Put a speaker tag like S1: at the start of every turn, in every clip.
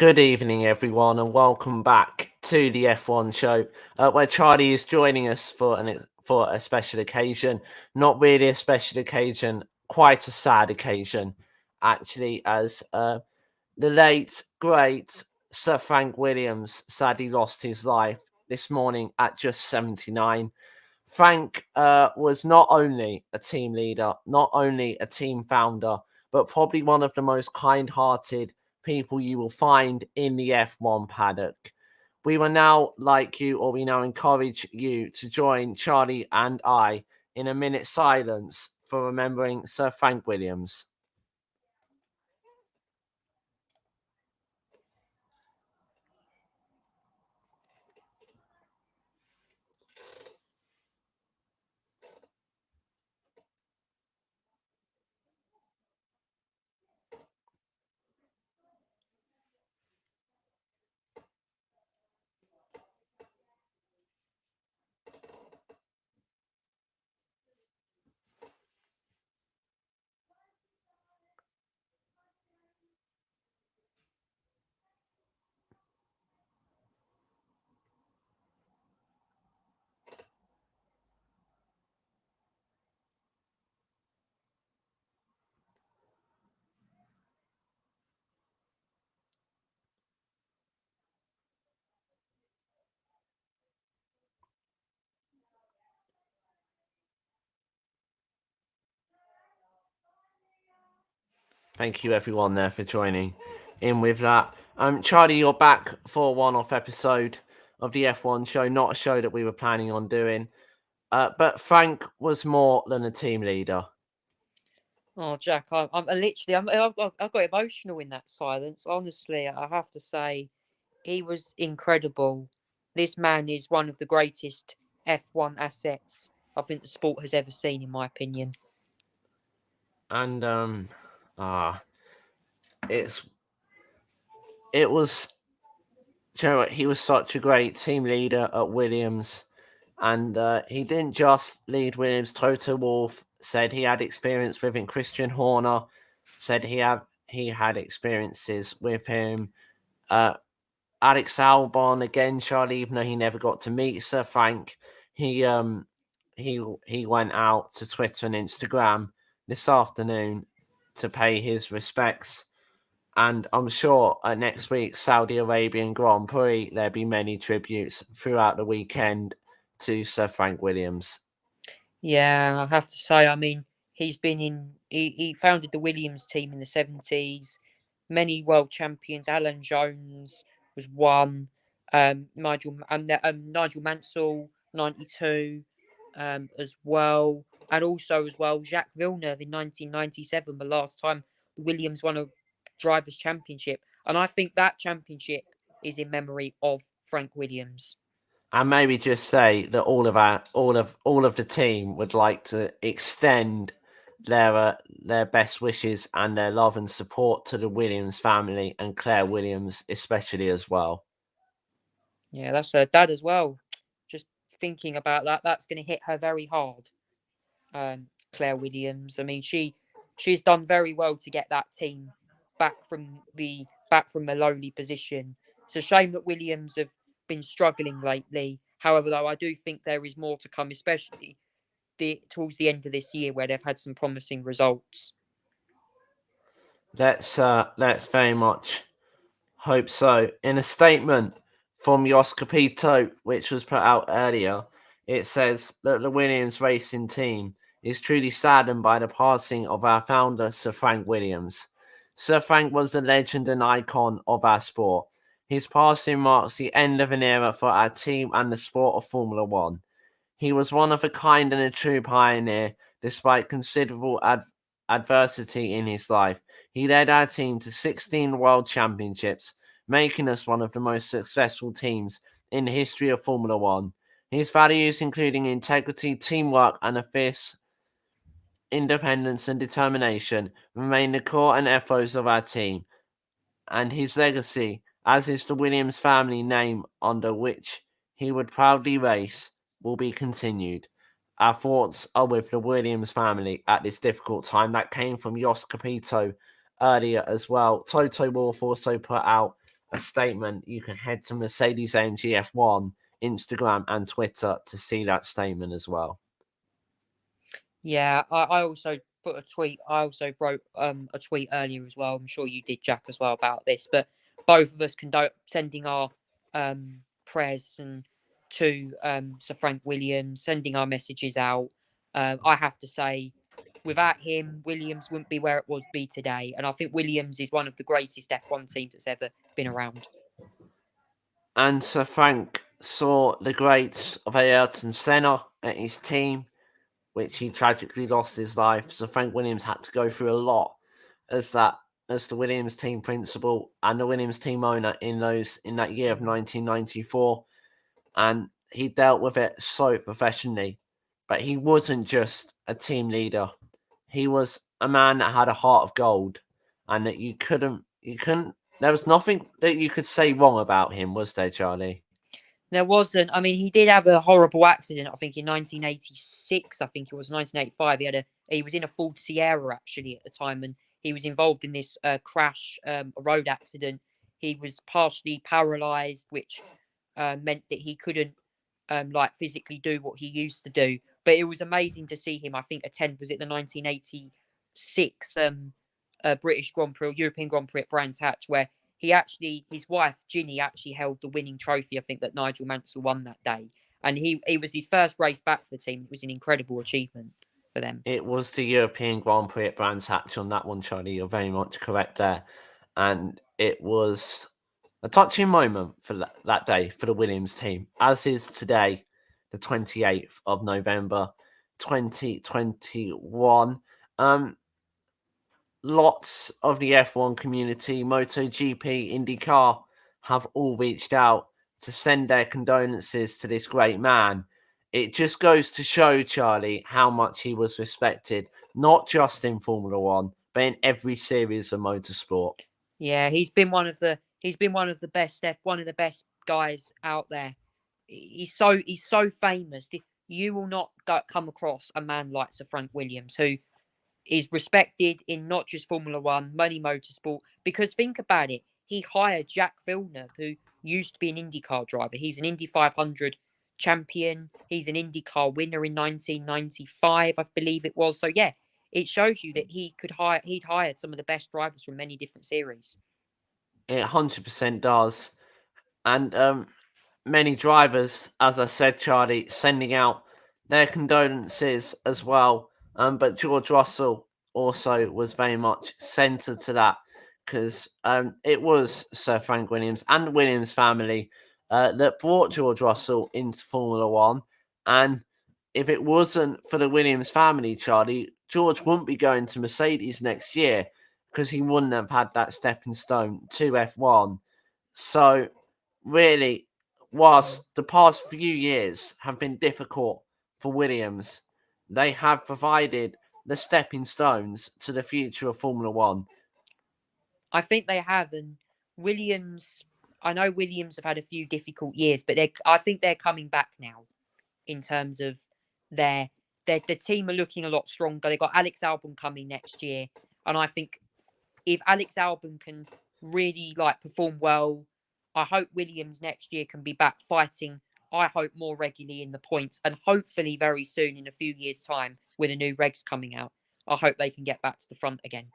S1: Good evening, everyone, and welcome back to the F1 show, where Charlie is joining us for a special occasion. Not really a special occasion, quite a sad occasion, actually, as the late great Sir Frank Williams sadly lost his life this morning at just 79. Frank was not only a team leader, not only a team founder, but probably one of the most kind-hearted people you will find in the F1 paddock. We will now like you, or we now encourage you to join Charlie and I in a minute's silence for remembering Sir Frank Williams. Thank you, everyone, there for joining in with that. Charlie, you're back for a one-off episode of the F1 show, not a show that we were planning on doing. But Frank was more than a team leader.
S2: Oh, Jack, I've got emotional in that silence. Honestly, I have to say, he was incredible. This man is one of the greatest F1 assets I think the sport has ever seen, in my opinion.
S1: And it's it was, you know what, he was such a great team leader at Williams, and he didn't just lead Williams. Toto Wolff said he had experience with him. Christian Horner said he had experiences with him. Uh, Alex Albon again, Charlie, even though he never got to meet Sir Frank, he he went out to Twitter and Instagram this afternoon to pay his respects. And I'm sure at next week's Saudi Arabian Grand Prix, there'll be many tributes throughout the weekend to Sir Frank Williams.
S2: Yeah, I have to say, I mean, he founded the Williams team in the 70s. Many world champions. Alan Jones was one. Nigel Mansell, 92, as well. And also, as well, Jacques Villeneuve in 1997, the last time the Williams won a Drivers' Championship. And I think that championship is in memory of Frank Williams.
S1: And maybe just say that all of the team would like to extend their best wishes and their love and support to the Williams family and Claire Williams especially as well.
S2: Yeah, that's her dad as well. Just thinking about that, that's going to hit her very hard. Claire Williams. I mean, she's done very well to get that team back from the lowly position. It's a shame that Williams have been struggling lately. However, though, I do think there is more to come, especially towards the end of this year, where they've had some promising results.
S1: Let's very much hope so. In a statement from Jos Capito, which was put out earlier, it says that the Williams racing team is truly saddened by the passing of our founder, Sir Frank Williams. Sir Frank was a legend and icon of our sport. His passing marks the end of an era for our team and the sport of Formula One. He was one of a kind and a true pioneer, despite considerable adversity in his life. He led our team to 16 world championships, making us one of the most successful teams in the history of Formula One. His values, including integrity, teamwork, and a fierce independence and determination, remain the core and ethos of our team. And his legacy, as is the Williams family name under which he would proudly race, will be continued. Our thoughts are with the Williams family at this difficult time. That came from Jos Capito earlier as well. Toto Wolff also put out a statement, you can head to Mercedes-AMG F1 Instagram and Twitter to see that statement as well.
S2: Yeah, I also put a tweet. I also wrote a tweet earlier as well. I'm sure you did, Jack, as well about this. But both of us sending our prayers and to Sir Frank Williams, sending our messages out. I have to say, without him, Williams wouldn't be where it would be today. And I think Williams is one of the greatest F1 teams that's ever been around.
S1: And Sir Frank saw the greats of Ayrton Senna at his team, which he tragically lost his life. So Frank Williams had to go through a lot as the Williams team principal and the Williams team owner in that year of 1994, and he dealt with it so professionally. But he wasn't just a team leader; he was a man that had a heart of gold, and that you couldn't. There was nothing that you could say wrong about him, was there, Charlie?
S2: There wasn't. I mean, he did have a horrible accident. I think in 1986. I think it was 1985. He was in a Ford Sierra actually at the time, and he was involved in this crash, a road accident. He was partially paralysed, which meant that he couldn't like physically do what he used to do. But it was amazing to see him. I think attend was it the 1986 British Grand Prix, or European Grand Prix at Brands Hatch, where his wife Ginny actually held the winning trophy. I think that Nigel Mansell won that day, and it was his first race back for the team. It was an incredible achievement for them.
S1: It was the European Grand Prix at Brands Hatch on that one, Charlie. You're very much correct there, and it was a touching moment for that day for the Williams team, as is today, the 28th of November, 2021. Lots of the F1 community, MotoGP, IndyCar, have all reached out to send their condolences to this great man. It just goes to show, Charlie, how much he was respected, not just in Formula One, but in every series of motorsport.
S2: Yeah, he's been one of the best one of the best guys out there. He's so famous. You will not come across a man like Sir Frank Williams, who is respected in not just Formula One, many motorsport. Because think about it, he hired Jack Villeneuve, who used to be an IndyCar driver. He's an Indy 500 champion. He's an IndyCar winner in 1995, I believe it was. So yeah, it shows you that he'd hired some of the best drivers from many different series.
S1: It 100% does. And many drivers, as I said, Charlie, sending out their condolences as well. But George Russell also was very much centred to that, because it was Sir Frank Williams and the Williams family that brought George Russell into Formula One. And if it wasn't for the Williams family, Charlie, George wouldn't be going to Mercedes next year, because he wouldn't have had that stepping stone to F1. So really, whilst the past few years have been difficult for Williams, they have provided the stepping stones to the future of Formula One.
S2: I think they have, and Williams. I know Williams have had a few difficult years, but I think they're coming back now in terms of their the team are looking a lot stronger. They got Alex Albon coming next year, and I think if Alex Albon can really perform well, I hope Williams next year can be back fighting. I hope more regularly in the points, and hopefully very soon in a few years' time with the new regs coming out, I hope they can get back to the front again.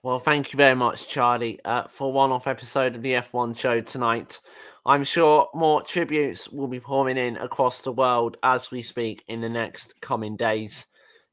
S1: Well, thank you very much, Charlie, for one-off episode of the F1 show tonight. I'm sure more tributes will be pouring in across the world as we speak in the next coming days.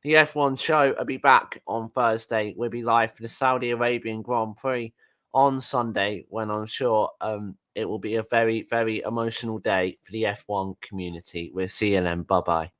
S1: The F1 show will be back on Thursday. We'll be live for the Saudi Arabian Grand Prix on Sunday, when I'm sure it will be a very, very emotional day for the F1 community. We'll see you then. Bye-bye.